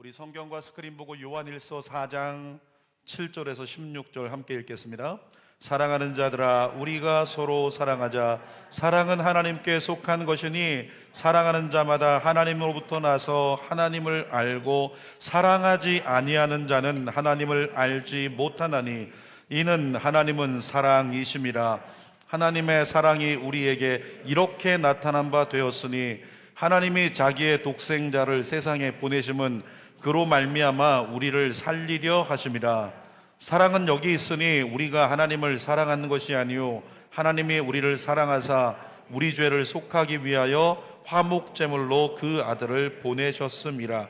우리 성경과 스크린 보고 요한일서 4장 7절에서 16절 함께 읽겠습니다. 사랑하는 자들아, 우리가 서로 사랑하자. 사랑은 하나님께 속한 것이니 사랑하는 자마다 하나님으로부터 나서 하나님을 알고 사랑하지 아니하는 자는 하나님을 알지 못하나니 이는 하나님은 사랑이심이라. 하나님의 사랑이 우리에게 이렇게 나타난 바 되었으니 하나님이 자기의 독생자를 세상에 보내심은 그로 말미암아 우리를 살리려 하심이라. 사랑은 여기 있으니 우리가 하나님을 사랑하는 것이 아니요 하나님이 우리를 사랑하사 우리 죄를 속하기 위하여 화목제물로 그 아들을 보내셨음이라.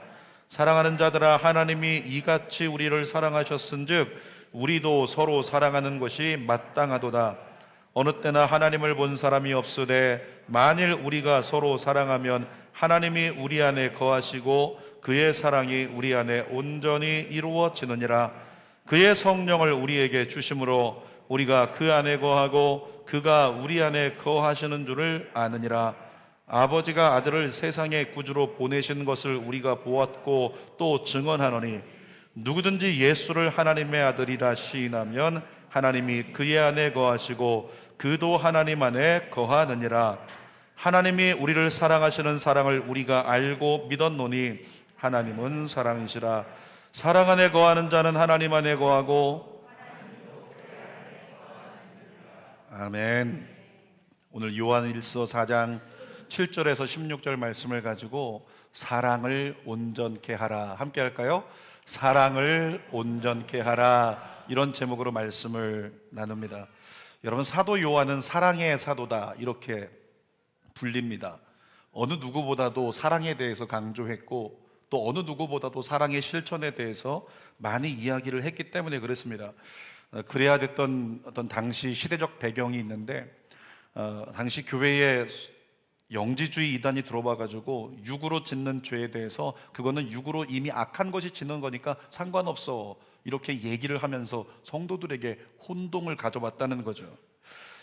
사랑하는 자들아, 하나님이 이같이 우리를 사랑하셨은즉 우리도 서로 사랑하는 것이 마땅하도다. 어느 때나 하나님을 본 사람이 없으되 만일 우리가 서로 사랑하면 하나님이 우리 안에 거하시고 그의 사랑이 우리 안에 온전히 이루어지느니라. 그의 성령을 우리에게 주심으로 우리가 그 안에 거하고 그가 우리 안에 거하시는 줄을 아느니라. 아버지가 아들을 세상의 구주로 보내신 것을 우리가 보았고 또 증언하노니 누구든지 예수를 하나님의 아들이라 시인하면 하나님이 그의 안에 거하시고 그도 하나님 안에 거하느니라. 하나님이 우리를 사랑하시는 사랑을 우리가 알고 믿었노니 하나님은 사랑이시라. 사랑 안에 거하는 자는 하나님 안에 거하고. 아멘. 오늘 요한일서 4장 7절에서 16절 말씀을 가지고 사랑을 온전케 하라 함께 할까요? 사랑을 온전케 하라, 이런 제목으로 말씀을 나눕니다. 여러분, 사도 요한은 사랑의 사도다 이렇게 불립니다. 어느 누구보다도 사랑에 대해서 강조했고 또 어느 누구보다도 사랑의 실천에 대해서 많이 이야기를 했기 때문에 그렇습니다. 그래야 됐던 어떤 당시 시대적 배경이 있는데 당시 교회에 영지주의 이단이 들어와가지고 육으로 짓는 죄에 대해서 그거는 육으로 이미 악한 것이 짓는 거니까 상관없어 이렇게 얘기를 하면서 성도들에게 혼동을 가져왔다는 거죠.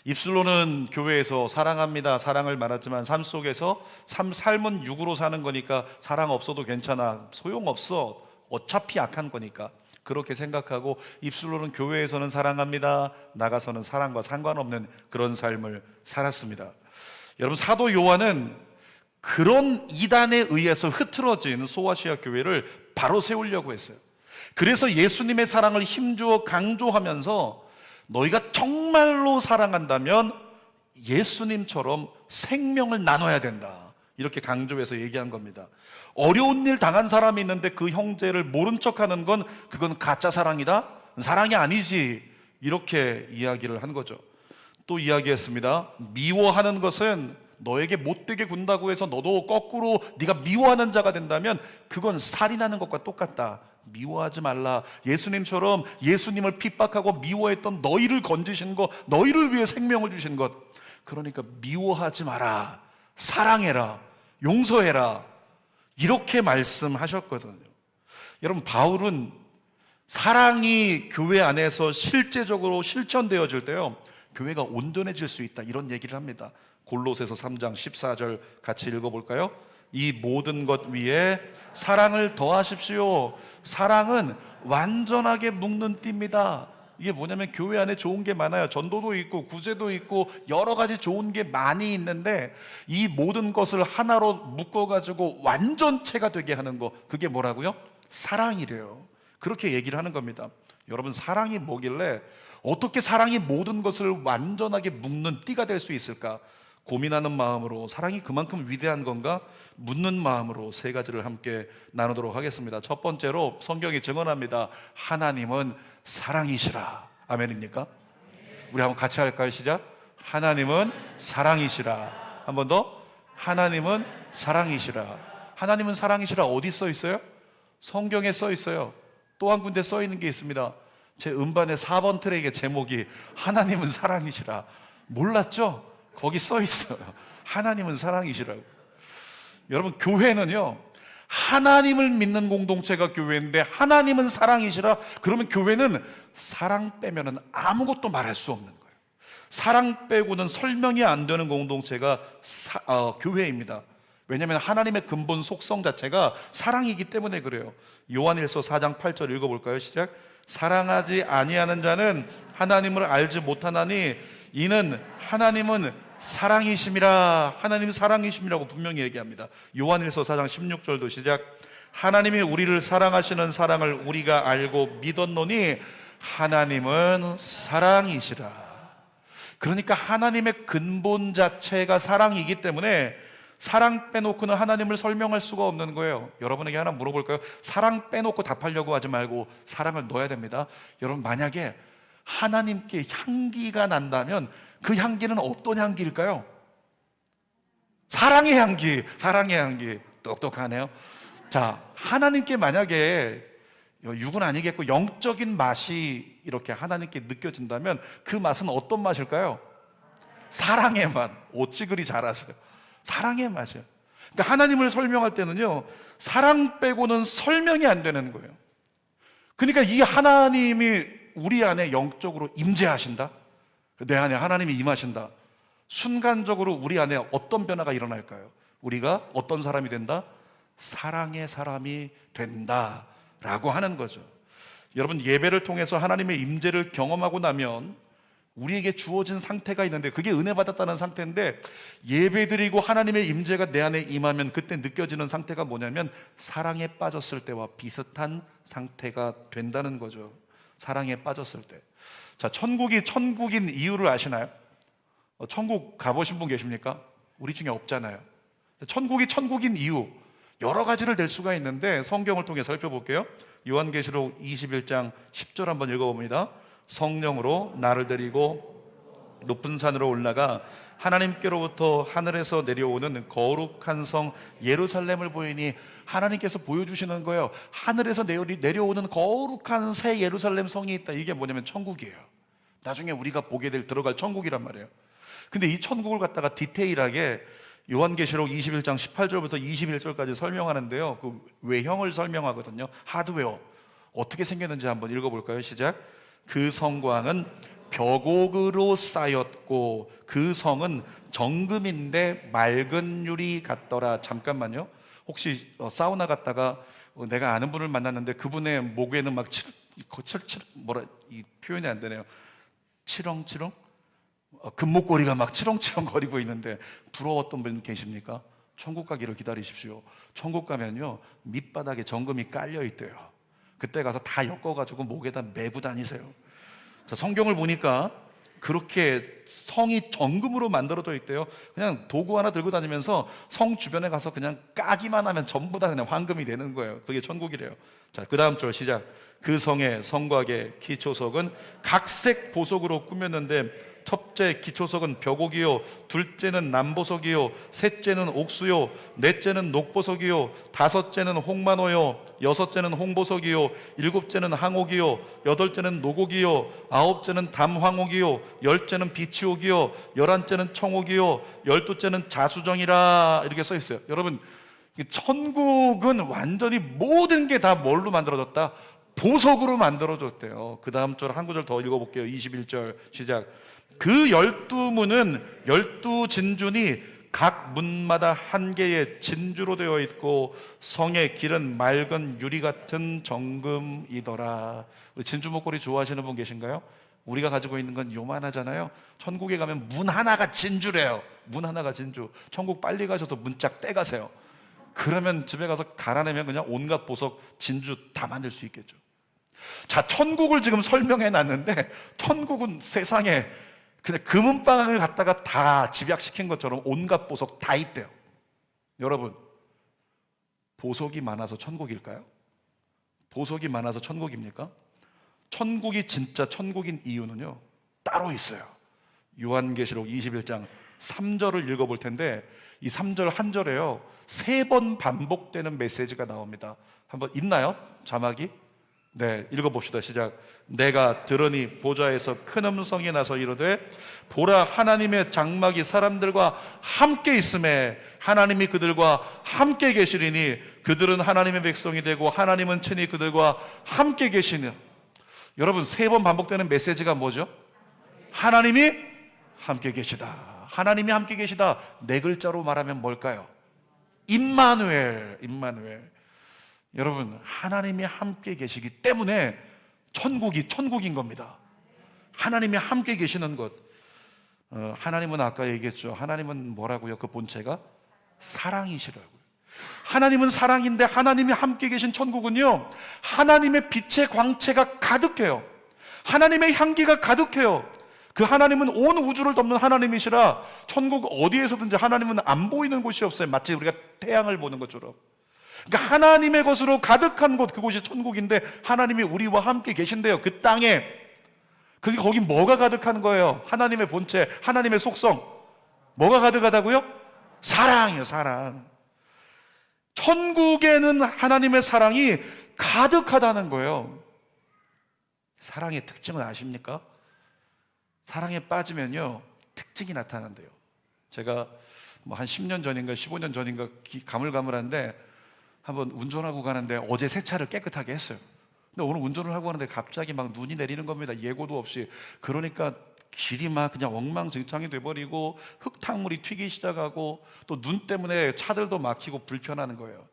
입술로는 교회에서 사랑합니다, 사랑을 말하지만 삶 속에서 삶은 육으로 사는 거니까 사랑 없어도 괜찮아, 소용없어, 어차피 악한 거니까 그렇게 생각하고 입술로는 교회에서는 사랑합니다, 나가서는 사랑과 상관없는 그런 삶을 살았습니다. 여러분, 사도 요한은 그런 이단에 의해서 흐트러진 소아시아 교회를 바로 세우려고 했어요. 그래서 예수님의 사랑을 힘주어 강조하면서 너희가 정말로 사랑한다면 예수님처럼 생명을 나눠야 된다, 이렇게 강조해서 얘기한 겁니다. 어려운 일 당한 사람이 있는데 그 형제를 모른 척하는 건 그건 가짜 사랑이다, 사랑이 아니지, 이렇게 이야기를 한 거죠. 또 이야기했습니다. 미워하는 것은 너에게 못되게 군다고 해서 너도 거꾸로 네가 미워하는 자가 된다면 그건 살인하는 것과 똑같다. 미워하지 말라. 예수님처럼 예수님을 핍박하고 미워했던 너희를 건지신 것, 너희를 위해 생명을 주신 것, 그러니까 미워하지 마라, 사랑해라, 용서해라, 이렇게 말씀하셨거든요. 여러분, 바울은 사랑이 교회 안에서 실제적으로 실천되어질 때요, 교회가 온전해질 수 있다, 이런 얘기를 합니다. 골로새서 3장 14절 같이 읽어볼까요? 이 모든 것 위에 사랑을 더하십시오. 사랑은 완전하게 묶는 띠입니다. 이게 뭐냐면 교회 안에 좋은 게 많아요. 전도도 있고 구제도 있고 여러 가지 좋은 게 많이 있는데 이 모든 것을 하나로 묶어가지고 완전체가 되게 하는 거, 그게 뭐라고요? 사랑이래요. 그렇게 얘기를 하는 겁니다. 여러분, 사랑이 뭐길래 어떻게 사랑이 모든 것을 완전하게 묶는 띠가 될 수 있을까 고민하는 마음으로, 사랑이 그만큼 위대한 건가 묻는 마음으로 세 가지를 함께 나누도록 하겠습니다. 첫 번째로 성경이 증언합니다. 하나님은 사랑이시라. 아멘입니까? 우리 한번 같이 할까요? 시작. 하나님은 사랑이시라. 한 번 더. 하나님은 사랑이시라. 하나님은 사랑이시라 어디 써 있어요? 성경에 써 있어요. 또 한 군데 써 있는 게 있습니다. 제 음반의 4번 트랙의 제목이 하나님은 사랑이시라. 몰랐죠? 거기 써 있어요. 하나님은 사랑이시라고. 여러분, 교회는요, 하나님을 믿는 공동체가 교회인데 하나님은 사랑이시라. 그러면 교회는 사랑 빼면은 아무것도 말할 수 없는 거예요. 사랑 빼고는 설명이 안 되는 공동체가 교회입니다. 왜냐하면 하나님의 근본 속성 자체가 사랑이기 때문에 그래요. 요한일서 4장 8절 읽어볼까요? 시작. 사랑하지 아니하는 자는 하나님을 알지 못하나니 이는 하나님은 사랑이심이라. 하나님 사랑이심이라고 분명히 얘기합니다. 요한일서 4장 16절도 시작. 하나님이 우리를 사랑하시는 사랑을 우리가 알고 믿었노니 하나님은 사랑이시라. 그러니까 하나님의 근본 자체가 사랑이기 때문에 사랑 빼놓고는 하나님을 설명할 수가 없는 거예요. 여러분에게 하나 물어볼까요? 사랑 빼놓고 답하려고 하지 말고 사랑을 넣어야 됩니다. 여러분, 만약에 하나님께 향기가 난다면 그 향기는 어떤 향기일까요? 사랑의 향기, 사랑의 향기. 똑똑하네요. 자, 하나님께 만약에 육은 아니겠고 영적인 맛이 이렇게 하나님께 느껴진다면 그 맛은 어떤 맛일까요? 사랑의 맛. 어찌 그리 잘하세요? 사랑의 맛이에요. 그러니까 하나님을 설명할 때는요, 사랑 빼고는 설명이 안 되는 거예요. 그러니까 이 하나님이 우리 안에 영적으로 임재하신다, 내 안에 하나님이 임하신다, 순간적으로 우리 안에 어떤 변화가 일어날까요? 우리가 어떤 사람이 된다? 사랑의 사람이 된다 라고 하는 거죠. 여러분, 예배를 통해서 하나님의 임재를 경험하고 나면 우리에게 주어진 상태가 있는데, 그게 은혜 받았다는 상태인데, 예배드리고 하나님의 임재가 내 안에 임하면 그때 느껴지는 상태가 뭐냐면 사랑에 빠졌을 때와 비슷한 상태가 된다는 거죠. 사랑에 빠졌을 때. 자, 천국이 천국인 이유를 아시나요? 천국 가보신 분 계십니까? 우리 중에 없잖아요. 천국이 천국인 이유 여러 가지를 댈 수가 있는데 성경을 통해 살펴볼게요. 요한계시록 21장 10절 한번 읽어봅니다. 성령으로 나를 데리고 높은 산으로 올라가 하나님께로부터 하늘에서 내려오는 거룩한 성 예루살렘을 보이니, 하나님께서 보여주시는 거예요. 하늘에서 내려오는 거룩한 새 예루살렘 성이 있다. 이게 뭐냐면 천국이에요. 나중에 우리가 보게 될 들어갈 천국이란 말이에요. 근데 이 천국을 갖다가 디테일하게 요한계시록 21장 18절부터 21절까지 설명하는데요, 그 외형을 설명하거든요. 하드웨어 어떻게 생겼는지 한번 읽어볼까요? 시작. 그 성곽은 벽옥으로 쌓였고 그 성은 정금인데 맑은 유리 같더라. 잠깐만요. 혹시 사우나 갔다가 내가 아는 분을 만났는데 그분의 목에는 막 이 표현이 안 되네요. 치렁치렁? 금목걸이가 막 치렁치렁 거리고 있는데 부러웠던 분 계십니까? 천국 가기를 기다리십시오. 천국 가면요, 밑바닥에 정금이 깔려 있대요. 그때 가서 다 엮어가지고 목에다 메고 다니세요. 자, 성경을 보니까 그렇게 성이 정금으로 만들어져 있대요. 그냥 도구 하나 들고 다니면서 성 주변에 가서 그냥 까기만 하면 전부 다 그냥 황금이 되는 거예요. 그게 천국이래요. 자, 그 다음 절 시작. 그 성의 성곽의 기초석은 각색 보석으로 꾸몄는데 첫째 기초석은 벽옥이요, 둘째는 남보석이요, 셋째는 옥수요, 넷째는 녹보석이요, 다섯째는 홍만호요, 여섯째는 홍보석이요, 일곱째는 항옥이요, 여덟째는 노곡이요, 아홉째는 담황옥이요, 열째는 비치옥이요, 열한째는 청옥이요, 열두째는 자수정이라. 이렇게 써 있어요. 여러분, 천국은 완전히 모든 게 다 뭘로 만들어졌다? 보석으로 만들어졌대요. 그 다음 절 한 구절 더 읽어볼게요. 21절 시작. 그 12문은 12진준이 각 문마다 한 개의 진주로 되어 있고 성의 길은 맑은 유리 같은 정금이더라. 진주 목걸이 좋아하시는 분 계신가요? 우리가 가지고 있는 건 요만하잖아요. 천국에 가면 문 하나가 진주래요. 문 하나가 진주. 천국 빨리 가셔서 문짝 떼가세요. 그러면 집에 가서 갈아내면 그냥 온갖 보석, 진주 다 만들 수 있겠죠. 자, 천국을 지금 설명해 놨는데 천국은 세상에 그냥 금은방을 갖다가 다 집약시킨 것처럼 온갖 보석 다 있대요. 여러분, 보석이 많아서 천국일까요? 보석이 많아서 천국입니까? 천국이 진짜 천국인 이유는요, 따로 있어요. 요한계시록 21장 3절을 읽어볼 텐데 이 3절 한 절에요 3번 반복되는 메시지가 나옵니다. 한번 있나요? 자막이? 네, 읽어봅시다. 시작. 내가 들으니 보좌에서 큰 음성이 나서 이르되 보라, 하나님의 장막이 사람들과 함께 있음에 하나님이 그들과 함께 계시리니 그들은 하나님의 백성이 되고 하나님은 친히 그들과 함께 계시는. 여러분, 3번 반복되는 메시지가 뭐죠? 하나님이 함께 계시다. 하나님이 함께 계시다. 4글자로 말하면 뭘까요? 임마누엘. 여러분, 하나님이 함께 계시기 때문에 천국이 천국인 겁니다. 하나님이 함께 계시는 것. 하나님은 아까 얘기했죠. 하나님은 뭐라고요? 그 본체가 사랑이시라고요. 하나님은 사랑인데 하나님이 함께 계신 천국은요, 하나님의 빛의 광채가 가득해요. 하나님의 향기가 가득해요. 그 하나님은 온 우주를 덮는 하나님이시라 천국 어디에서든지 하나님은 안 보이는 곳이 없어요. 마치 우리가 태양을 보는 것처럼. 그러니까 하나님의 것으로 가득한 곳, 그곳이 천국인데 하나님이 우리와 함께 계신대요. 그 땅에. 그게 거기 뭐가 가득한 거예요? 하나님의 본체, 하나님의 속성. 뭐가 가득하다고요? 사랑이에요, 사랑. 천국에는 하나님의 사랑이 가득하다는 거예요. 사랑의 특징은 아십니까? 사랑에 빠지면요, 특징이 나타난대요. 제가 뭐 한 10년 전인가 15년 전인가 가물가물한데 한번 운전하고 가는데 어제 세차를 깨끗하게 했어요. 근데 오늘 운전을 하고 가는데 갑자기 막 눈이 내리는 겁니다. 예고도 없이. 그러니까 길이 막 그냥 엉망진창이 돼버리고 흙탕물이 튀기 시작하고 또 눈 때문에 차들도 막히고 불편하는 거예요.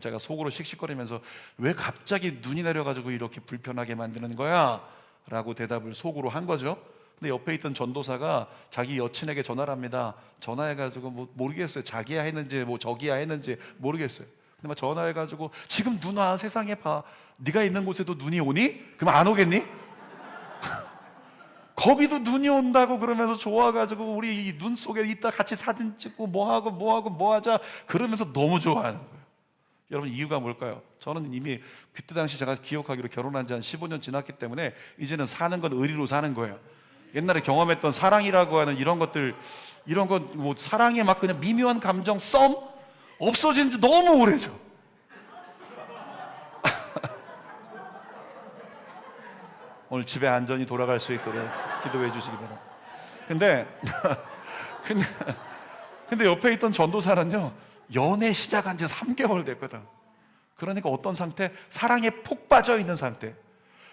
제가 속으로 씩씩거리면서 왜 갑자기 눈이 내려가지고 이렇게 불편하게 만드는 거야? 라고 대답을 속으로 한 거죠. 근데 옆에 있던 전도사가 자기 여친에게 전화를 합니다. 전화해가지고 뭐 모르겠어요. 자기야 했는지 뭐 저기야 했는지 모르겠어요. 근데 막 전화해가지고 지금 눈 와, 세상에 봐. 네가 있는 곳에도 눈이 오니? 그럼 안 오겠니? 거기도 눈이 온다고 그러면서 좋아가지고 우리 이 눈 속에 있다 같이 사진 찍고 뭐 하자 그러면서 너무 좋아하는 거예요. 여러분, 이유가 뭘까요? 저는 이미 그때 당시 제가 기억하기로 결혼한 지 한 15년 지났기 때문에 이제는 사는 건 의리로 사는 거예요. 옛날에 경험했던 사랑이라고 하는 이런 것들, 이런 건 뭐 사랑에 막 그냥 미묘한 감정, 썸 없어진 지 너무 오래죠. 오늘 집에 안전히 돌아갈 수 있도록 기도해 주시기 바랍니다. 근데 옆에 있던 전도사는요, 연애 시작한 지 3개월 됐거든. 그러니까 어떤 상태? 사랑에 푹 빠져 있는 상태.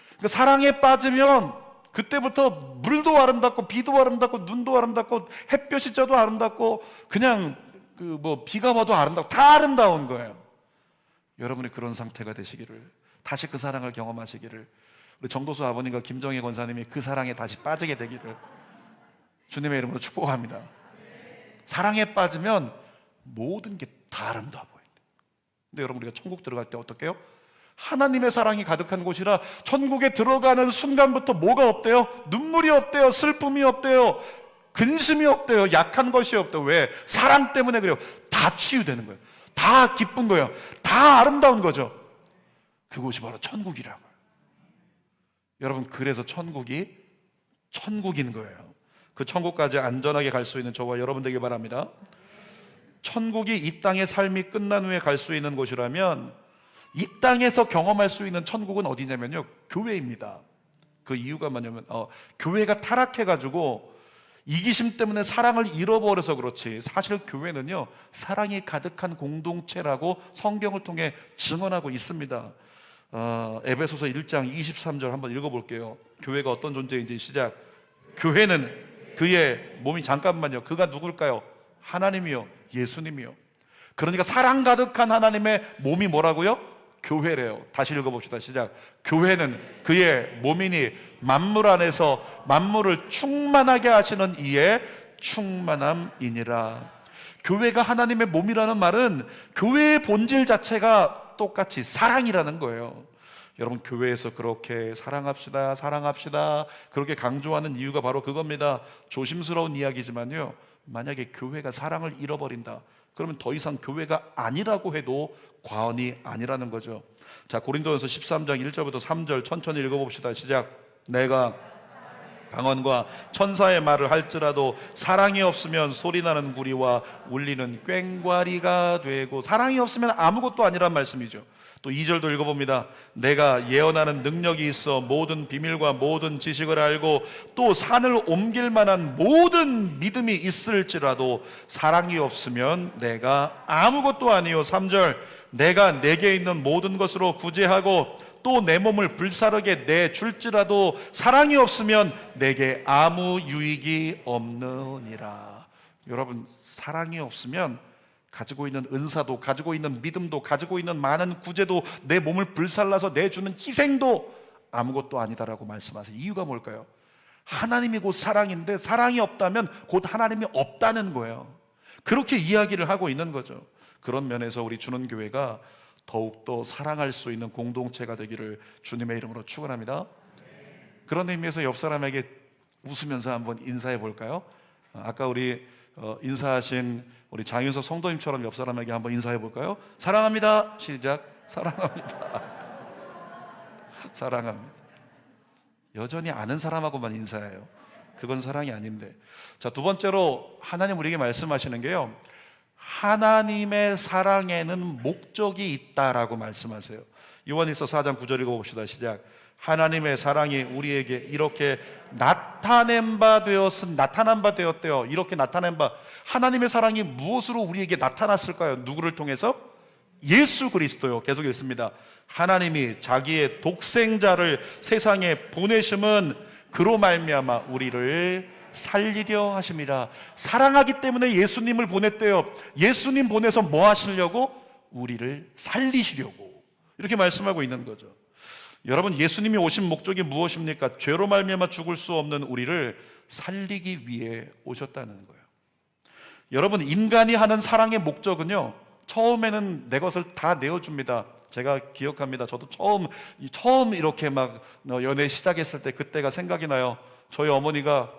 그러니까 사랑에 빠지면 그때부터 물도 아름답고 비도 아름답고 눈도 아름답고 햇볕이 쪄도 아름답고 그냥 그 뭐 비가 와도 아름답고 다 아름다운 거예요. 여러분이 그런 상태가 되시기를, 다시 그 사랑을 경험하시기를, 우리 정도수 아버님과 김정혜 권사님이 그 사랑에 다시 빠지게 되기를 주님의 이름으로 축복합니다. 사랑에 빠지면 모든 게 다 아름다워 보여요. 근데 여러분, 우리가 천국 들어갈 때 어떻게 해요? 하나님의 사랑이 가득한 곳이라 천국에 들어가는 순간부터 뭐가 없대요? 눈물이 없대요. 슬픔이 없대요. 근심이 없대요. 약한 것이 없대요. 왜? 사랑 때문에 그래요. 다 치유되는 거예요. 다 기쁜 거예요. 다 아름다운 거죠. 그곳이 바로 천국이라고요. 여러분, 그래서 천국이 천국인 거예요. 그 천국까지 안전하게 갈 수 있는 저와 여러분 되길 바랍니다. 천국이 이 땅의 삶이 끝난 후에 갈 수 있는 곳이라면 이 땅에서 경험할 수 있는 천국은 어디냐면요, 교회입니다. 그 이유가 뭐냐면 교회가 타락해가지고 이기심 때문에 사랑을 잃어버려서 그렇지, 사실 교회는요 사랑이 가득한 공동체라고 성경을 통해 증언하고 있습니다. 에베소서 1장 23절 한번 읽어볼게요. 교회가 어떤 존재인지 시작. 교회는 그의 몸이, 잠깐만요, 그가 누굴까요? 하나님이요, 예수님이요. 그러니까 사랑 가득한 하나님의 몸이 뭐라고요? 교회래요. 다시 읽어봅시다. 시작. 교회는 그의 몸이니 만물 안에서 만물을 충만하게 하시는 이의 충만함이니라. 교회가 하나님의 몸이라는 말은 교회의 본질 자체가 똑같이 사랑이라는 거예요. 여러분, 교회에서 그렇게 사랑합시다, 사랑합시다 그렇게 강조하는 이유가 바로 그겁니다. 조심스러운 이야기지만요, 만약에 교회가 사랑을 잃어버린다 그러면 더 이상 교회가 아니라고 해도 과언이 아니라는 거죠. 자, 고린도전서 13장 1절부터 3절 천천히 읽어봅시다. 시작. 내가 방언과 천사의 말을 할지라도 사랑이 없으면 소리나는 구리와 울리는 꽹과리가 되고, 사랑이 없으면 아무것도 아니란 말씀이죠. 또 2절도 읽어봅니다. 내가 예언하는 능력이 있어 모든 비밀과 모든 지식을 알고 또 산을 옮길 만한 모든 믿음이 있을지라도 사랑이 없으면 내가 아무것도 아니요. 3절 내가 내게 있는 모든 것으로 구제하고 또 내 몸을 불사르게 내줄지라도 사랑이 없으면 내게 아무 유익이 없느니라. 여러분, 사랑이 없으면 가지고 있는 은사도, 가지고 있는 믿음도, 가지고 있는 많은 구제도, 내 몸을 불살라서 내주는 희생도 아무것도 아니다라고 말씀하세요. 이유가 뭘까요? 하나님이 곧 사랑인데 사랑이 없다면 곧 하나님이 없다는 거예요. 그렇게 이야기를 하고 있는 거죠. 그런 면에서 우리 주는 교회가 더욱더 사랑할 수 있는 공동체가 되기를 주님의 이름으로 축원합니다. 그런 의미에서 옆 사람에게 웃으면서 한번 인사해 볼까요? 아까 우리 인사하신 우리 장윤석 성도님처럼 옆 사람에게 한번 인사해 볼까요? 사랑합니다. 시작. 사랑합니다. 사랑합니다. 여전히 아는 사람하고만 인사해요. 그건 사랑이 아닌데. 자, 두 번째로 하나님 우리에게 말씀하시는 게요, 하나님의 사랑에는 목적이 있다라고 말씀하세요. 요한일서 4장 9절 읽어봅시다. 시작. 하나님의 사랑이 우리에게 이렇게 나타난 바 되었대요. 이렇게 나타낸 바, 하나님의 사랑이 무엇으로 우리에게 나타났을까요? 누구를 통해서? 예수 그리스도요. 계속 읽습니다. 하나님이 자기의 독생자를 세상에 보내심은 그로 말미암아 우리를 살리려 하심이라. 사랑하기 때문에 예수님을 보냈대요. 예수님 보내서 뭐 하시려고? 우리를 살리시려고. 이렇게 말씀하고 있는 거죠. 여러분, 예수님이 오신 목적이 무엇입니까? 죄로 말미암아 죽을 수 없는 우리를 살리기 위해 오셨다는 거예요. 여러분, 인간이 하는 사랑의 목적은요, 처음에는 내 것을 다 내어줍니다. 제가 기억합니다. 저도 처음 이렇게 막 연애 시작했을 때 그때가 생각이 나요. 저희 어머니가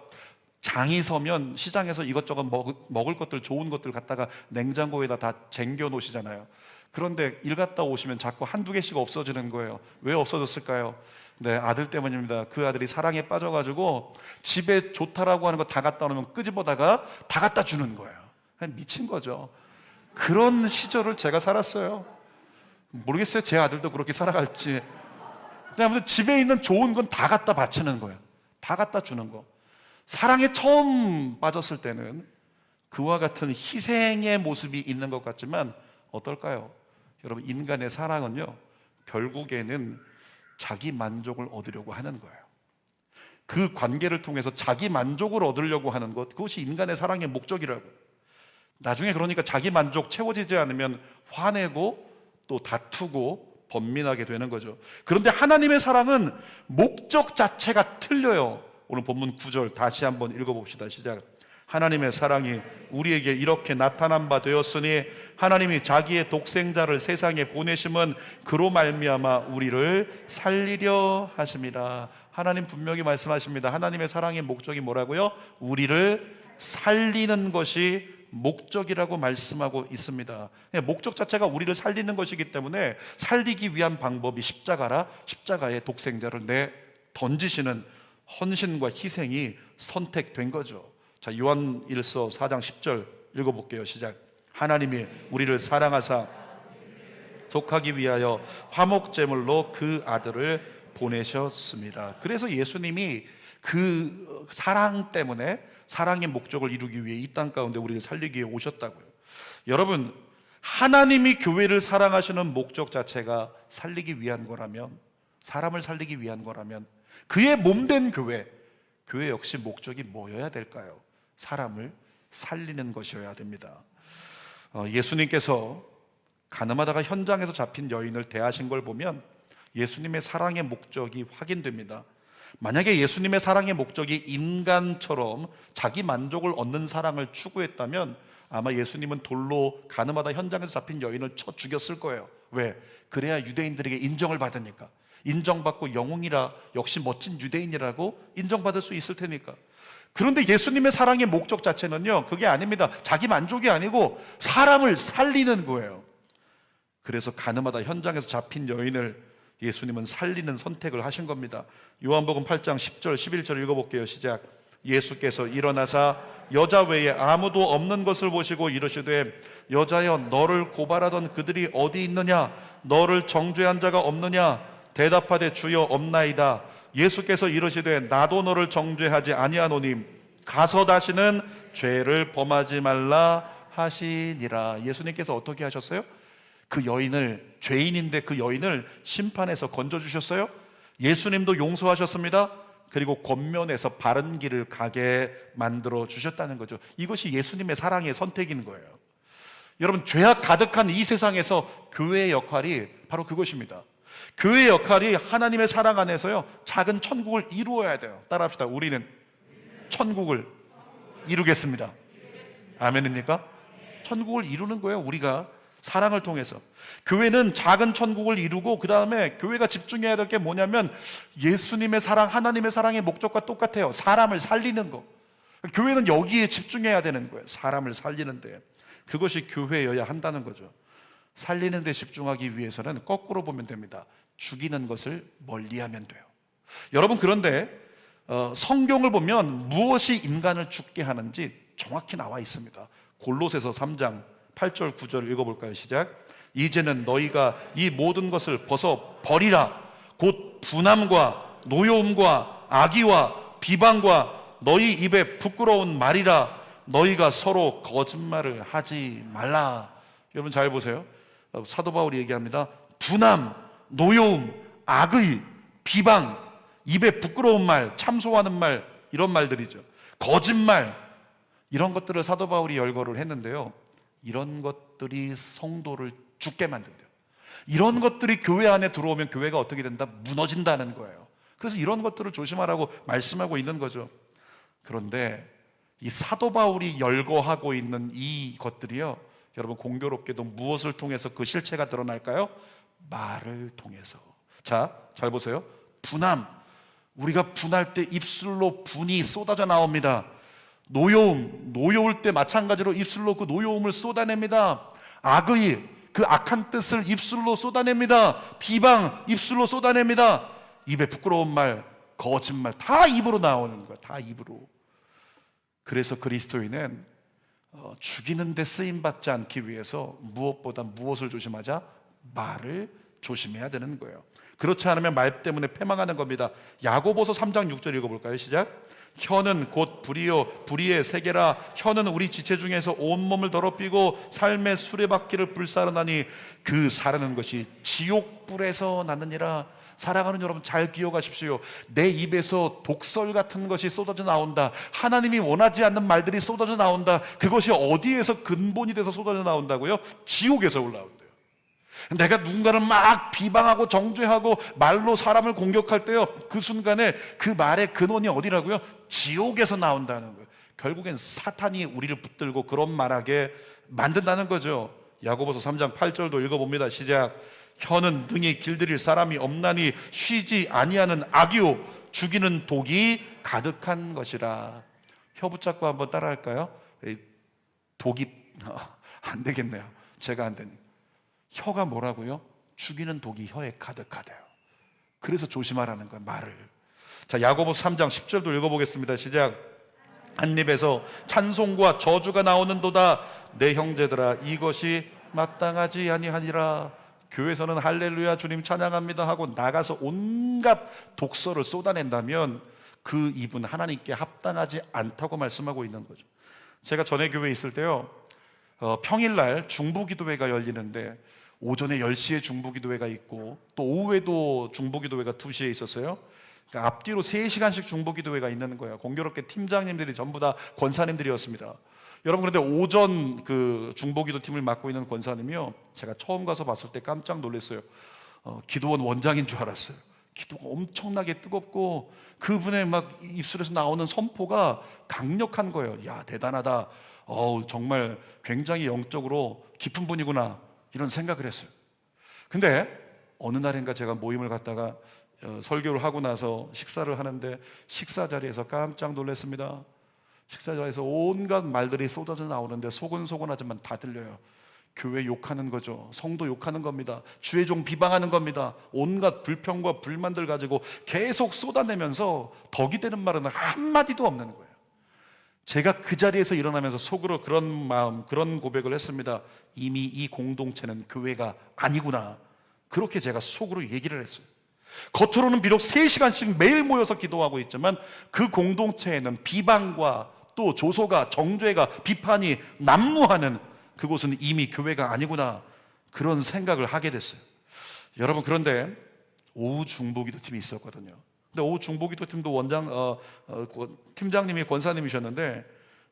장이 서면 시장에서 이것저것 먹을 것들, 좋은 것들 갖다가 냉장고에다 다 쟁겨 놓으시잖아요. 그런데 일 갔다 오시면 자꾸 한두 개씩 없어지는 거예요. 왜 없어졌을까요? 네, 아들 때문입니다. 그 아들이 사랑에 빠져가지고 집에 좋다라고 하는 거 다 갖다 놓으면 끄집어다가 다 갖다 주는 거예요. 미친 거죠. 그런 시절을 제가 살았어요. 모르겠어요, 제 아들도 그렇게 살아갈지. 아무튼 집에 있는 좋은 건 다 갖다 바치는 거예요. 다 갖다 주는 거. 사랑에 처음 빠졌을 때는 그와 같은 희생의 모습이 있는 것 같지만 어떨까요? 여러분, 인간의 사랑은요, 결국에는 자기 만족을 얻으려고 하는 거예요. 그 관계를 통해서 자기 만족을 얻으려고 하는 것, 그것이 인간의 사랑의 목적이라고. 나중에 그러니까 자기 만족 채워지지 않으면 화내고 또 다투고 번민하게 되는 거죠. 그런데 하나님의 사랑은 목적 자체가 틀려요. 오늘 본문 9절 다시 한번 읽어봅시다. 시작. 하나님의 사랑이 우리에게 이렇게 나타난 바 되었으니 하나님이 자기의 독생자를 세상에 보내심은 그로 말미암아 우리를 살리려 하심이라. 하나님 분명히 말씀하십니다. 하나님의 사랑의 목적이 뭐라고요? 우리를 살리는 것이 목적이라고 말씀하고 있습니다. 목적 자체가 우리를 살리는 것이기 때문에 살리기 위한 방법이 십자가라. 십자가에 독생자를 던지시는 헌신과 희생이 선택된 거죠. 자, 요한일서 4장 10절 읽어볼게요. 시작. 하나님이 우리를 사랑하사 속하기 위하여 화목제물로 그 아들을 보내셨습니다. 그래서 예수님이 그 사랑 때문에 사랑의 목적을 이루기 위해 이 땅 가운데 우리를 살리기 위해 오셨다고요. 여러분, 하나님이 교회를 사랑하시는 목적 자체가 살리기 위한 거라면, 사람을 살리기 위한 거라면 그의 몸된 교회 역시 목적이 뭐여야 될까요? 사람을 살리는 것이어야 됩니다. 예수님께서 가늠하다가 현장에서 잡힌 여인을 대하신 걸 보면 예수님의 사랑의 목적이 확인됩니다. 만약에 예수님의 사랑의 목적이 인간처럼 자기 만족을 얻는 사랑을 추구했다면 아마 예수님은 돌로 가늠하다 현장에서 잡힌 여인을 쳐 죽였을 거예요. 왜? 그래야 유대인들에게 인정을 받으니까. 인정받고 영웅이라, 역시 멋진 유대인이라고 인정받을 수 있을 테니까. 그런데 예수님의 사랑의 목적 자체는요, 그게 아닙니다. 자기 만족이 아니고 사람을 살리는 거예요. 그래서 가늠하다 현장에서 잡힌 여인을 예수님은 살리는 선택을 하신 겁니다. 요한복음 8장 10절 11절 읽어볼게요. 시작. 예수께서 일어나사 여자 외에 아무도 없는 것을 보시고 이르시되 여자여, 너를 고발하던 그들이 어디 있느냐? 너를 정죄한 자가 없느냐? 대답하되 주여 없나이다. 예수께서 이르시되 나도 너를 정죄하지 아니하노니 가서 다시는 죄를 범하지 말라 하시니라. 예수님께서 어떻게 하셨어요? 그 여인을, 죄인인데 그 여인을 심판에서 건져주셨어요. 예수님도 용서하셨습니다. 그리고 권면해서 바른 길을 가게 만들어 주셨다는 거죠. 이것이 예수님의 사랑의 선택인 거예요. 여러분, 죄악 가득한 이 세상에서 교회의 역할이 바로 그것입니다. 교회의 역할이 하나님의 사랑 안에서요, 작은 천국을 이루어야 돼요. 따라합시다. 우리는 천국을 이루겠습니다. 아멘입니까? 천국을 이루는 거예요. 우리가 사랑을 통해서. 교회는 작은 천국을 이루고, 그 다음에 교회가 집중해야 될 게 뭐냐면 예수님의 사랑, 하나님의 사랑의 목적과 똑같아요. 사람을 살리는 거. 교회는 여기에 집중해야 되는 거예요. 사람을 살리는데. 그것이 교회여야 한다는 거죠. 살리는 데 집중하기 위해서는 거꾸로 보면 됩니다. 죽이는 것을 멀리하면 돼요. 여러분, 그런데 성경을 보면 무엇이 인간을 죽게 하는지 정확히 나와 있습니다. 골로새서 3장 8절 9절 읽어볼까요? 시작. 이제는 너희가 이 모든 것을 벗어 버리라. 곧 분함과 노여움과 악의와 비방과 너희 입에 부끄러운 말이라. 너희가 서로 거짓말을 하지 말라. 여러분 잘 보세요. 사도 바울이 얘기합니다. 분함, 노여움, 악의, 비방, 입에 부끄러운 말, 참소하는 말, 이런 말들이죠. 거짓말, 이런 것들을 사도 바울이 열거를 했는데요, 이런 것들이 성도를 죽게 만든대요. 이런 것들이 교회 안에 들어오면 교회가 어떻게 된다? 무너진다는 거예요. 그래서 이런 것들을 조심하라고 말씀하고 있는 거죠. 그런데 이 사도 바울이 열거하고 있는 이 것들이요, 여러분 공교롭게도 무엇을 통해서 그 실체가 드러날까요? 말을 통해서. 자, 잘 보세요. 분함, 우리가 분할 때 입술로 분이 쏟아져 나옵니다. 노여움, 노여울 때 마찬가지로 입술로 그 노여움을 쏟아냅니다. 악의, 그 악한 뜻을 입술로 쏟아냅니다. 비방, 입술로 쏟아냅니다. 입에 부끄러운 말, 거짓말, 다 입으로 나오는 거예요. 다 입으로. 그래서 그리스도인은 죽이는 데 쓰임받지 않기 위해서 무엇보다 무엇을 조심하자? 말을 조심해야 되는 거예요. 그렇지 않으면 말 때문에 패망하는 겁니다. 야고보서 3장 6절 읽어볼까요? 시작. 혀는 곧 불이요 불의의 세계라. 혀는 우리 지체 중에서 온몸을 더럽히고 삶의 수레바퀴를 불사르나니 그 사르는 것이 지옥불에서 나느니라. 사랑하는 여러분, 잘 기억하십시오. 내 입에서 독설 같은 것이 쏟아져 나온다. 하나님이 원하지 않는 말들이 쏟아져 나온다. 그것이 어디에서 근본이 돼서 쏟아져 나온다고요? 지옥에서 올라온대요. 내가 누군가를 막 비방하고 정죄하고 말로 사람을 공격할 때요, 그 순간에 그 말의 근원이 어디라고요? 지옥에서 나온다는 거예요. 결국엔 사탄이 우리를 붙들고 그런 말하게 만든다는 거죠. 야고보서 3장 8절도 읽어봅니다. 시작. 혀는 능히 길들일 사람이 없나니 쉬지 아니하는 악이요 죽이는 독이 가득한 것이라. 혀 붙잡고 한번 따라할까요? 독이 안 되겠네요. 제가 안 되니. 혀가 뭐라고요? 죽이는 독이 혀에 가득하대요. 그래서 조심하라는 거예요, 말을. 자, 야고보서 3장 10절도 읽어보겠습니다. 시작. 한 입에서 찬송과 저주가 나오는도다. 내 형제들아, 이것이 마땅하지 아니하니라. 교회에서는 할렐루야 주님 찬양합니다 하고 나가서 온갖 독설을 쏟아낸다면 그 입은 하나님께 합당하지 않다고 말씀하고 있는 거죠. 제가 전에 교회에 있을 때요, 평일날 중보기도회가 열리는데 오전에 10시에 중보기도회가 있고 또 오후에도 중보기도회가 2시에 있었어요. 그러니까 앞뒤로 3시간씩 중보기도회가 있는 거예요. 공교롭게 팀장님들이 전부 다 권사님들이었습니다. 여러분, 그런데 오전 그 중보기도 팀을 맡고 있는 권사님이요, 제가 처음 가서 봤을 때 깜짝 놀랐어요. 기도원 원장인 줄 알았어요. 기도가 엄청나게 뜨겁고 그분의 막 입술에서 나오는 선포가 강력한 거예요. 야, 대단하다. 정말 굉장히 영적으로 깊은 분이구나, 이런 생각을 했어요. 근데 어느 날인가 제가 모임을 갔다가 설교를 하고 나서 식사를 하는데 식사 자리에서 깜짝 놀랐습니다. 식사 자리에서 온갖 말들이 쏟아져 나오는데 소곤소곤하지만 다 들려요. 교회 욕하는 거죠. 성도 욕하는 겁니다. 주의 종 비방하는 겁니다. 온갖 불평과 불만들 가지고 계속 쏟아내면서 덕이 되는 말은 한마디도 없는 거예요. 제가 그 자리에서 일어나면서 속으로 그런 마음, 그런 고백을 했습니다. 이미 이 공동체는 교회가 아니구나. 그렇게 제가 속으로 얘기를 했어요. 겉으로는 비록 3시간씩 매일 모여서 기도하고 있지만 그 공동체에는 비방과 또 조소가, 정죄가, 비판이 난무하는 그곳은 이미 교회가 아니구나, 그런 생각을 하게 됐어요. 여러분, 그런데 오후 중보기도 팀이 있었거든요. 근데 오후 중보기도 팀도 팀장님이 권사님이셨는데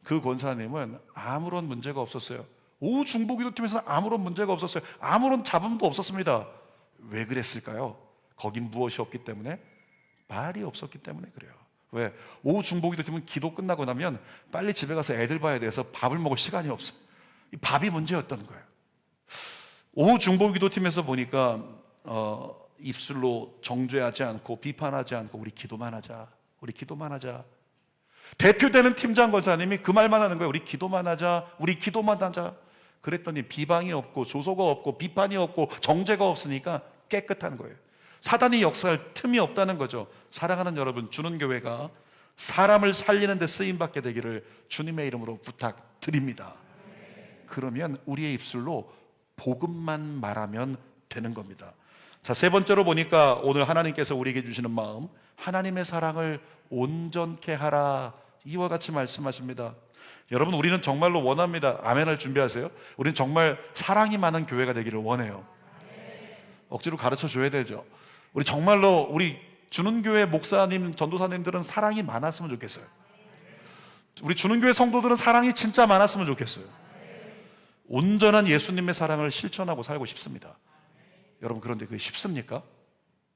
그 권사님은 아무런 문제가 없었어요. 오후 중보기도팀에서는 아무런 문제가 없었어요. 아무런 잡음도 없었습니다. 왜 그랬을까요? 거긴 무엇이 없기 때문에? 말이 없었기 때문에 그래요. 왜? 오후 중보기도팀은 기도 끝나고 나면 빨리 집에 가서 애들 봐야 돼서 밥을 먹을 시간이 없어요. 이 밥이 문제였던 거예요. 오후 중보기도팀에서 보니까 입술로 정죄하지 않고 비판하지 않고 우리 기도만 하자, 우리 기도만 하자. 대표되는 팀장 권사님이 그 말만 하는 거예요. 우리 기도만 하자, 우리 기도만 하자. 그랬더니 비방이 없고 조소가 없고 비판이 없고 정죄가 없으니까 깨끗한 거예요. 사단이 역사할 틈이 없다는 거죠. 사랑하는 여러분, 주는 교회가 사람을 살리는 데 쓰임받게 되기를 주님의 이름으로 부탁드립니다. 그러면 우리의 입술로 복음만 말하면 되는 겁니다. 자, 세 번째로 보니까 오늘 하나님께서 우리에게 주시는 마음, 하나님의 사랑을 온전케 하라, 이와 같이 말씀하십니다. 여러분, 우리는 정말로 원합니다. 아멘을 준비하세요. 우리는 정말 사랑이 많은 교회가 되기를 원해요. 억지로 가르쳐 줘야 되죠. 우리 정말로 우리 주는 교회 목사님, 전도사님들은 사랑이 많았으면 좋겠어요. 우리 주는 교회 성도들은 사랑이 진짜 많았으면 좋겠어요. 온전한 예수님의 사랑을 실천하고 살고 싶습니다. 여러분, 그런데 그게 쉽습니까?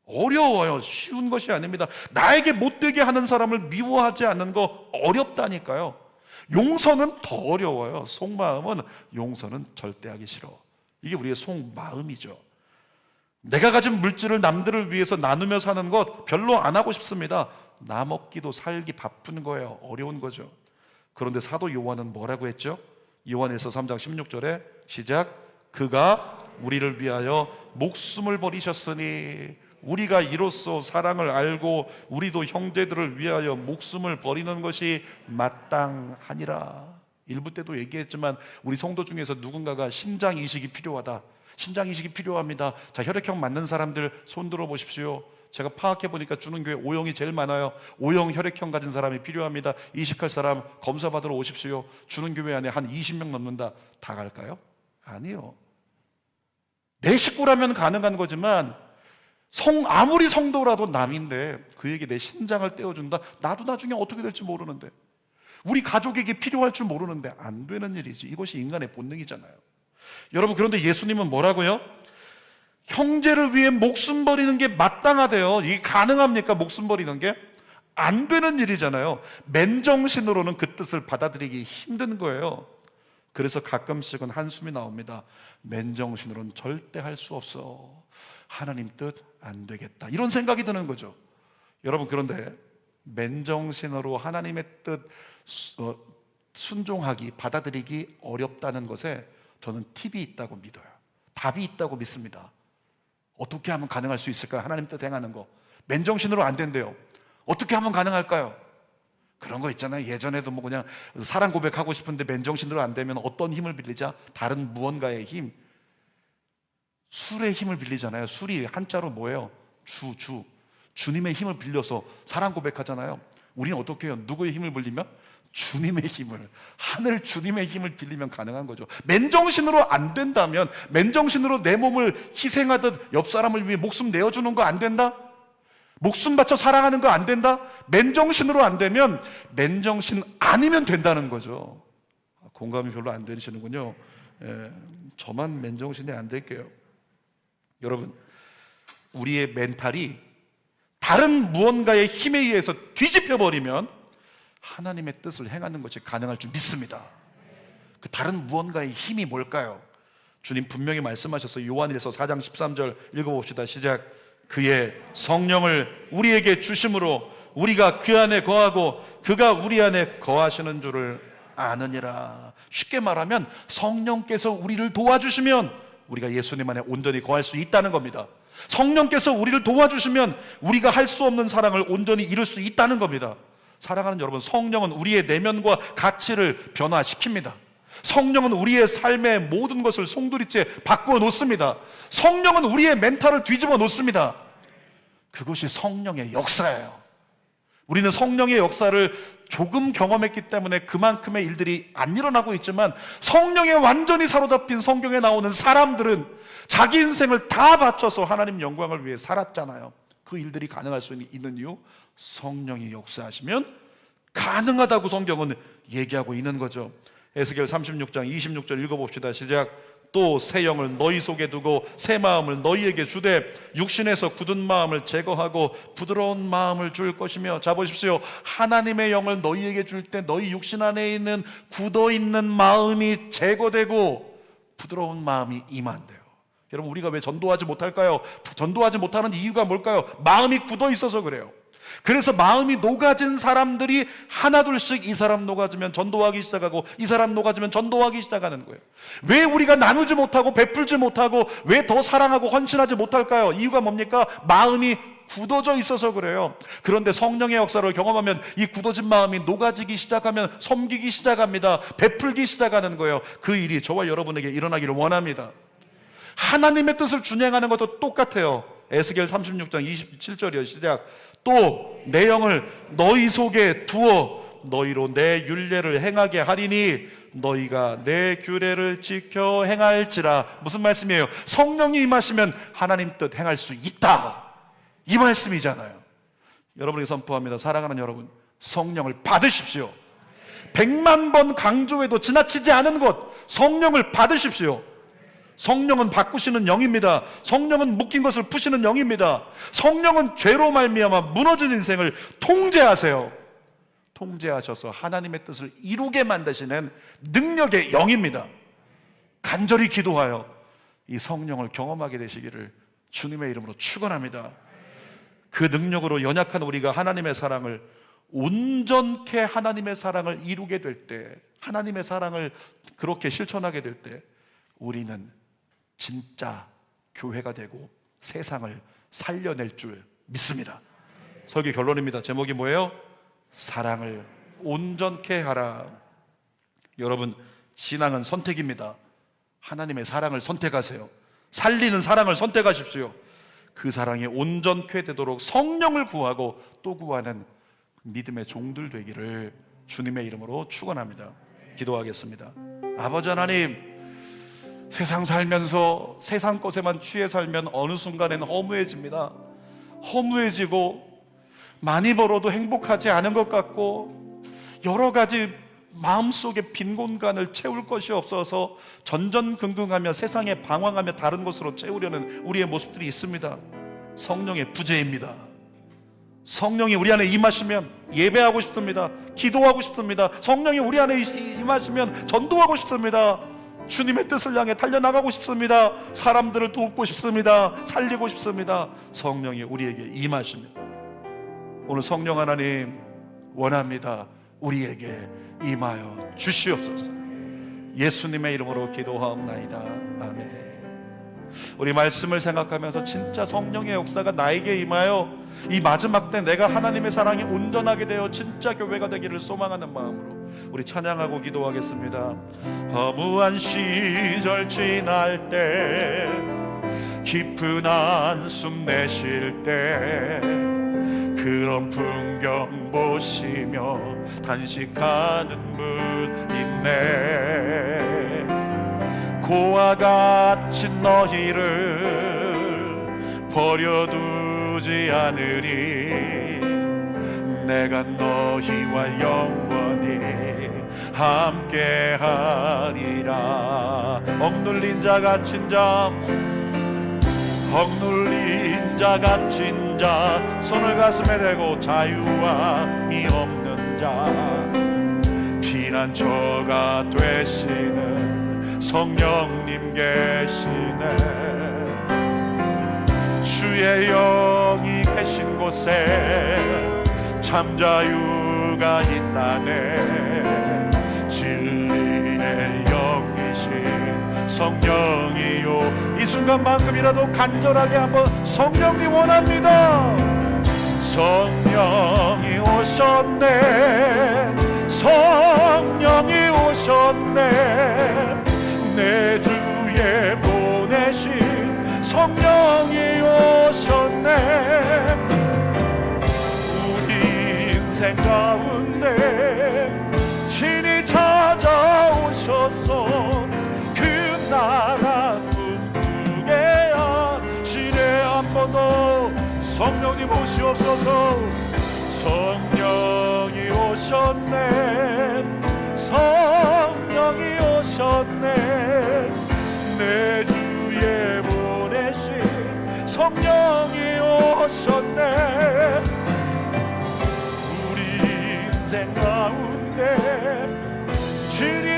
어려워요. 쉬운 것이 아닙니다. 나에게 못되게 하는 사람을 미워하지 않는 거 어렵다니까요. 용서는 더 어려워요. 속마음은 용서는 절대 하기 싫어. 이게 우리의 속마음이죠. 내가 가진 물질을 남들을 위해서 나누며 사는 것 별로 안 하고 싶습니다. 나 먹기도 살기 바쁜 거예요. 어려운 거죠. 그런데 사도 요한은 뭐라고 했죠? 요한일서 3장 16절에 시작. 그가 우리를 위하여 목숨을 버리셨으니 우리가 이로써 사랑을 알고 우리도 형제들을 위하여 목숨을 버리는 것이 마땅하니라. 일부 때도 얘기했지만 우리 성도 중에서 누군가가 신장 이식이 필요하다, 신장 이식이 필요합니다. 자, 혈액형 맞는 사람들 손 들어 보십시오. 제가 파악해 보니까 주는 교회 O형이 제일 많아요. O형 혈액형 가진 사람이 필요합니다. 이식할 사람 검사 받으러 오십시오. 주는 교회 안에 한 20명 넘는다. 다 갈까요? 아니요. 내 식구라면 가능한 거지만 아무리 성도라도 남인데 그에게 내 신장을 떼어준다? 나도 나중에 어떻게 될지 모르는데, 우리 가족에게 필요할 줄 모르는데 안 되는 일이지. 이것이 인간의 본능이잖아요. 여러분, 그런데 예수님은 뭐라고요? 형제를 위해 목숨 버리는 게 마땅하대요. 이게 가능합니까? 목숨 버리는 게? 안 되는 일이잖아요. 맨정신으로는 그 뜻을 받아들이기 힘든 거예요. 그래서 가끔씩은 한숨이 나옵니다. 맨정신으로는 절대 할 수 없어. 하나님 뜻 안 되겠다, 이런 생각이 드는 거죠. 여러분, 그런데 맨정신으로 하나님의 뜻 순종하기, 받아들이기 어렵다는 것에 저는 팁이 있다고 믿어요. 답이 있다고 믿습니다. 어떻게 하면 가능할 수 있을까요? 하나님 뜻 행하는 거 맨정신으로 안 된대요. 어떻게 하면 가능할까요? 그런 거 있잖아요. 예전에도 뭐 그냥 사랑 고백하고 싶은데 맨정신으로 안 되면 어떤 힘을 빌리자? 다른 무언가의 힘, 술의 힘을 빌리잖아요. 술이 한자로 뭐예요? 주님의 힘을 빌려서 사랑 고백하잖아요. 우리는 어떻게 해요? 누구의 힘을 빌리면? 주님의 힘을, 하늘 주님의 힘을 빌리면 가능한 거죠. 맨정신으로 안 된다면, 맨정신으로 내 몸을 희생하듯 옆 사람을 위해 목숨 내어주는 거 안 된다? 목숨 바쳐 사랑하는 거 안 된다? 맨정신으로 안 되면 맨정신 아니면 된다는 거죠. 공감이 별로 안 되시는군요. 저만 맨정신이 안 될게요. 여러분, 우리의 멘탈이 다른 무언가의 힘에 의해서 뒤집혀버리면 하나님의 뜻을 행하는 것이 가능할 줄 믿습니다. 그 다른 무언가의 힘이 뭘까요? 주님 분명히 말씀하셔서 요한일서 4장 13절 읽어봅시다. 시작. 그의 성령을 우리에게 주심으로 우리가 그 안에 거하고 그가 우리 안에 거하시는 줄을 아느니라. 쉽게 말하면 성령께서 우리를 도와주시면 우리가 예수님 안에 온전히 거할 수 있다는 겁니다. 성령께서 우리를 도와주시면 우리가 할 수 없는 사랑을 온전히 이룰 수 있다는 겁니다. 사랑하는 여러분, 성령은 우리의 내면과 가치를 변화시킵니다. 성령은 우리의 삶의 모든 것을 송두리째 바꾸어 놓습니다. 성령은 우리의 멘탈을 뒤집어 놓습니다. 그것이 성령의 역사예요. 우리는 성령의 역사를 조금 경험했기 때문에 그만큼의 일들이 안 일어나고 있지만, 성령에 완전히 사로잡힌 성경에 나오는 사람들은 자기 인생을 다 바쳐서 하나님 영광을 위해 살았잖아요. 그 일들이 가능할 수 있는 이유, 성령이 역사하시면 가능하다고 성경은 얘기하고 있는 거죠. 에스겔 36장 26절 읽어봅시다. 시작. 또 새 영을 너희 속에 두고 새 마음을 너희에게 주되 육신에서 굳은 마음을 제거하고 부드러운 마음을 줄 것이며. 자 보십시오. 하나님의 영을 너희에게 줄 때 너희 육신 안에 있는 굳어있는 마음이 제거되고 부드러운 마음이 임한대요. 여러분, 우리가 왜 전도하지 못할까요? 전도하지 못하는 이유가 뭘까요? 마음이 굳어 있어서 그래요. 그래서 마음이 녹아진 사람들이 하나둘씩 이 사람 녹아지면 전도하기 시작하고 이 사람 녹아지면 전도하기 시작하는 거예요. 왜 우리가 나누지 못하고 베풀지 못하고 왜 더 사랑하고 헌신하지 못할까요? 이유가 뭡니까? 마음이 굳어져 있어서 그래요. 그런데 성령의 역사를 경험하면 이 굳어진 마음이 녹아지기 시작하면 섬기기 시작합니다. 베풀기 시작하는 거예요. 그 일이 저와 여러분에게 일어나기를 원합니다. 하나님의 뜻을 준행하는 것도 똑같아요. 에스겔 36장 27절이요. 시작. 또 내 영을 너희 속에 두어 너희로 내 율례를 행하게 하리니 너희가 내 규례를 지켜 행할지라. 무슨 말씀이에요? 성령이 임하시면 하나님 뜻 행할 수 있다, 이 말씀이잖아요. 여러분에게 선포합니다. 사랑하는 여러분, 성령을 받으십시오. 100만 번 강조해도 지나치지 않은 것, 성령을 받으십시오. 성령은 바꾸시는 영입니다. 성령은 묶인 것을 푸시는 영입니다. 성령은 죄로 말미암아 무너진 인생을 통제하세요. 통제하셔서 하나님의 뜻을 이루게 만드시는 능력의 영입니다. 간절히 기도하여 이 성령을 경험하게 되시기를 주님의 이름으로 축원합니다. 그 능력으로 연약한 우리가 하나님의 사랑을 온전케 하나님의 사랑을 이루게 될 때, 하나님의 사랑을 그렇게 실천하게 될 때 우리는 진짜 교회가 되고 세상을 살려낼 줄 믿습니다. 설교 결론입니다. 제목이 뭐예요? 사랑을 온전케 하라. 여러분, 신앙은 선택입니다. 하나님의 사랑을 선택하세요. 살리는 사랑을 선택하십시오. 그 사랑이 온전케 되도록 성령을 구하고 또 구하는 믿음의 종들 되기를 주님의 이름으로 축원합니다. 기도하겠습니다. 아버지 하나님, 세상 살면서 세상 것에만 취해 살면 어느 순간에는 허무해집니다. 허무해지고 많이 벌어도 행복하지 않은 것 같고 여러 가지 마음속에 빈 공간을 채울 것이 없어서 전전긍긍하며 세상에 방황하며 다른 것으로 채우려는 우리의 모습들이 있습니다. 성령의 부재입니다. 성령이 우리 안에 임하시면 예배하고 싶습니다. 기도하고 싶습니다. 성령이 우리 안에 임하시면 전도하고 싶습니다. 주님의 뜻을 향해 달려나가고 싶습니다. 사람들을 돕고 싶습니다. 살리고 싶습니다. 성령이 우리에게 임하십니다. 오늘 성령 하나님 원합니다. 우리에게 임하여 주시옵소서. 예수님의 이름으로 기도하옵나이다. 아멘. 우리 말씀을 생각하면서 진짜 성령의 역사가 나에게 임하여 이 마지막 때 내가 하나님의 사랑에 온전하게 되어 진짜 교회가 되기를 소망하는 마음으로 우리 찬양하고 기도하겠습니다. 허무한 시절 지날 때, 깊은 한숨 내쉴 때, 그런 풍경 보시며 단식하는 분 있네. 고와 같이 너희를 버려두지 않으리. 내가 너희와 영원히 함께하리라. 억눌린 자 갇힌 자, 억눌린 자 갇힌 자, 손을 가슴에 대고 자유함이 없는 자, 피난처가 되시는 성령님 계시네. 주의 영이 계신 곳에 참 자유가 있다네. 진리의 영이신 성령이요. 이 순간만큼이라도 간절하게 한번 성령이 원합니다. 성령이 오셨네. 성령이 오셨네. 내 주에 보내신 성령이 오셨네. 우리 인생 가운데 친히 찾아오셔서 그 나라 꿈꾸게 하시네. 한 번 더 성령님 오시옵소서. 성령이 오셨네. 성령 성령이 오셨네. 내 주에 보내신 성령이 오셨네. 우리 인생 가운데 진리